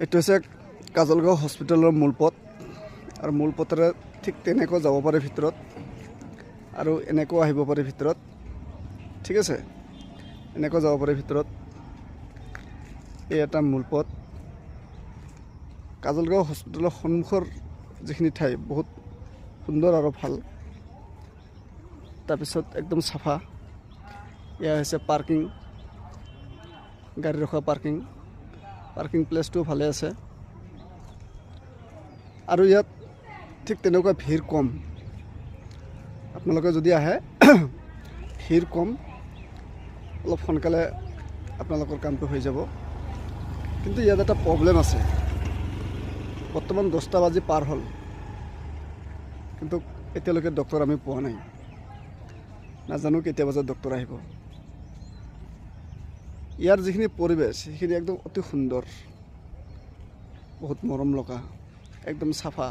এইটো হৈছে কাজলগাঁও হস্পিটেলৰ মূল পথ আৰু মূল পথেৰে ঠিক তেনেকৈ যাব পাৰে ভিতৰত আৰু এনেকৈ আহিব পাৰে ভিতৰত। ঠিক আছে, এনেকৈ যাব পাৰে ভিতৰত। এই এটা মূল পথ। কাজলগাঁও হস্পিটেলৰ সন্মুখৰ যিখিনি ঠাই বহুত সুন্দৰ আৰু ভাল। তাৰপিছত একদম চাফা। এয়া হৈছে পাৰ্কিং, গাড়ী ৰখা পাৰ্কিং প্লেচটোও ভালে আছে আৰু ইয়াত ঠিক তেনেকুৱা ভিৰ কম। আপোনালোকে যদি আহে ভিৰ কম, অলপ সোনকালে আপোনালোকৰ কামটো হৈ যাব। কিন্তু ইয়াত এটা প্ৰব্লেম আছে, বৰ্তমান 10টা বাজি পাৰ হ'ল, কিন্তু এতিয়ালৈকে ডক্টৰ আমি পোৱা নাই। নাজানো কেতিয়া বজাত ডক্টৰ আহিব। ইয়াৰ যিখিনি পৰিৱেশ সেইখিনি একদম অতি সুন্দৰ, বহুত মৰম লগা, একদম চাফা।